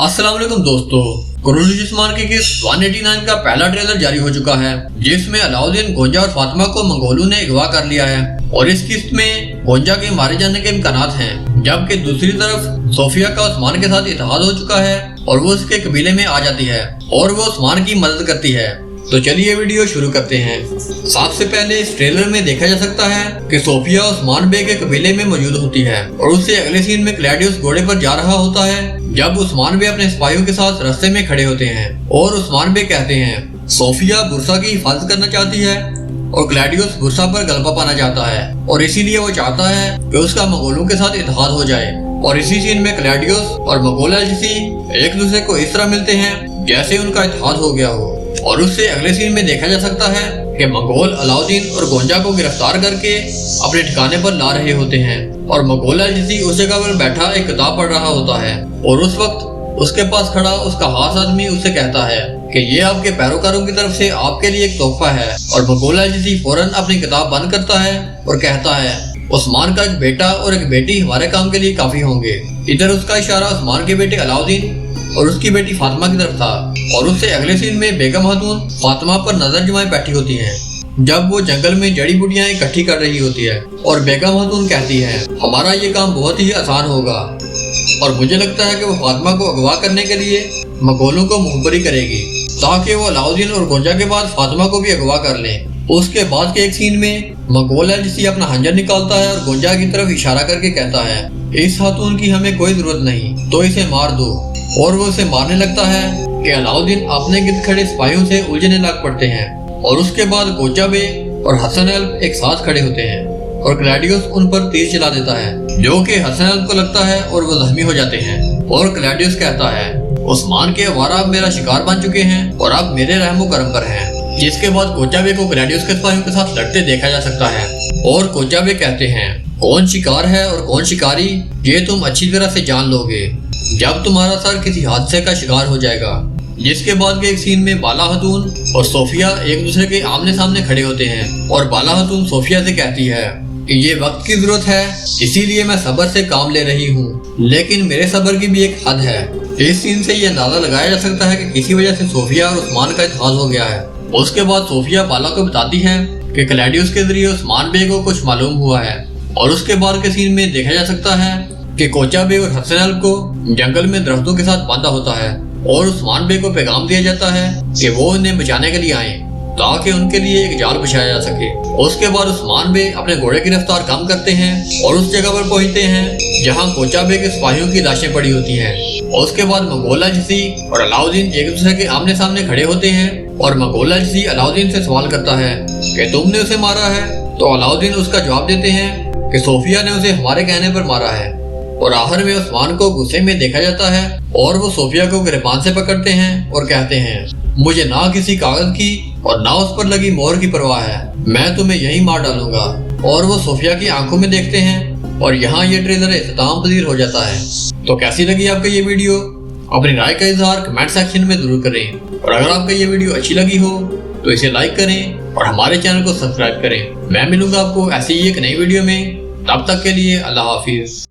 अस्सलाम वालेकुम दोस्तों, कुरैशी उस्मान की किस्त 189 का पहला ट्रेलर जारी हो चुका है, जिसमें अलाउद्दीन, गोंजा और फातिमा को मंगोलों ने अगवा कर लिया है और इस किस्त में गोंजा के मारे जाने के इम्कानात हैं, जबकि दूसरी तरफ सोफिया का उस्मान के साथ इत्तेहाद हो चुका है और वो उसके कबीले में आ जाती है और वो उस्मान की मदद करती है। तो चलिए वीडियो शुरू करते हैं। सबसे पहले इस ट्रेलर में देखा जा सकता है कि सोफिया उस्मान बे के कबीले में मौजूद होती है और उससे अगले सीन में क्लैडियस घोड़े पर जा रहा होता है जब उस्मान बे अपने सिपाहियों के साथ रास्ते में खड़े होते हैं और उस्मान बे कहते हैं सोफिया बुरसा की हिफाजत करना चाहती है और क्लैडियस बुरसा पर गलबा पाना चाहता है और इसीलिए वो चाहता है कि उसका मंगोलों के साथ इत्तेहाद हो जाए। और इसी सीन में क्लैडियस और मंगोल एलचीसी एक दूसरे को इस तरह मिलते हैं जैसे उनका इत्तेहाद हो गया हो। और उससे अगले सीन में देखा जा सकता है कि मंगोल अलाउद्दीन और गोंजा को गिरफ्तार करके अपने ठिकाने पर ला रहे होते हैं और मंगोल एलचीसी उस जगह पर बैठा एक किताब पढ़ रहा होता है और उस वक्त उसके पास खड़ा उसका खास आदमी उससे कहता है कि ये आपके पैरोकारों की तरफ से आपके लिए एक तोहफा है। और मंगोल एलचीसी फौरन अपनी किताब बंद करता है और कहता है उस्मान का एक बेटा और एक बेटी हमारे काम के लिए काफी होंगे। इधर उसका इशारा उस्मान के बेटे अलाउद्दीन और उसकी बेटी फातिमा की तरफ था और उससे अगले सीन में बेगम खातून फातिमा पर नजर जमाए बैठी होती हैं जब वो जंगल में जड़ी बूटियां इकट्ठी कर रही होती है और बेगम खातून कहती है हमारा ये काम बहुत ही आसान होगा और मुझे लगता है कि वो फातिमा को अगवा करने के लिए मंगोलों को मुखबरी करेगी ताकि वो अलाउद्दीन और गोंजा के बाद फातिमा को भी अगवा कर लें। उसके बाद के एक सीन में मंगोल एलचीसी अपना खंजर निकालता है और गोंजा की तरफ इशारा करके कहता है इस खातून की हमें कोई जरूरत नहीं तो इसे मार दो। और वो उसे मारने लगता है कि अलाउद्दीन अपने गिर्द खड़े सिपाहियों से उलझने लग पड़ते हैं और उसके बाद गोंजा बे और हसन एल्ब एक साथ खड़े होते हैं और क्लैडियस उन पर तीर चला देता है जो कि हसन एल्ब को लगता है और वो जख्मी हो जाते हैं। और क्लैडियस कहता है उस्मान के अवारा अब मेरा शिकार बन चुके हैं और अब मेरे रहमो करम पर हैं। जिसके बाद गोंजा बे को क्लैडियस के सिपाहियों के साथ लड़ते देखा जा सकता है और गोंजा बे कहते हैं कौन शिकार है और कौन शिकारी ये तुम अच्छी तरह से जान लोगे जब तुम्हारा सर किसी हादसे का शिकार हो जाएगा। जिसके बाद के एक सीन में बाला खातून और सोफिया एक दूसरे के आमने सामने खड़े होते हैं और बाला खातून सोफिया से कहती है कि ये वक्त की जरूरत है इसीलिए मैं सब्र से काम ले रही हूँ, लेकिन मेरे सब्र की भी एक हद है। इस सीन से ये अंदाजा लगाया जा सकता है कि किसी वजह से सोफिया और उस्मान का इत्तेहाद हो गया है। उसके बाद सोफिया बाला को बताती है कि क्लैडियस के जरिए उस्मान बे को कुछ मालूम हुआ है और उसके बाद के सीन में देखा जा सकता है कि गोंजा बे और हसन एल्ब को जंगल में दरख्तों के साथ बांधा होता है और उस्मान बे को पैगाम दिया जाता है कि वो उन्हें बचाने के लिए आए ताकि उनके लिए एक जाल बिछाया जा सके। उसके बाद उस्मान बे अपने घोड़े की रफ्तार कम करते हैं और उस जगह पर पहुंचते हैं जहां गोंजा बे के सिपाहियों की लाशें पड़ी होती हैं। उसके बाद मंगोल एलचीसी और अलाउद्दीन एक दूसरे के आमने सामने खड़े होते हैं और मंगोल एलचीसी अलाउद्दीन से सवाल करता है कि तुमने उसे मारा है, तो अलाउद्दीन उसका जवाब देते हैं कि सोफिया ने उसे हमारे कहने पर मारा है। और आखिर में उस्मान को गुस्से में देखा जाता है और वो सोफिया को गिरबान से पकड़ते हैं और कहते हैं मुझे ना किसी कागज की और ना उस पर लगी मोहर की परवाह है, मैं तुम्हें यही मार डालूंगा। और वो सोफिया की आंखों में देखते हैं और यहाँ ये ट्रेलर इख्तिताम पजीर हो जाता है। तो कैसी लगी आपको ये वीडियो? अपनी राय का इजहार कमेंट सेक्शन में जरूर करें और अगर आपको ये वीडियो अच्छी लगी हो तो इसे लाइक करें और हमारे चैनल को सब्सक्राइब करें। मैं मिलूंगा आपको ऐसी ही एक नई वीडियो में, तब तक के लिए अल्लाह हाफिज।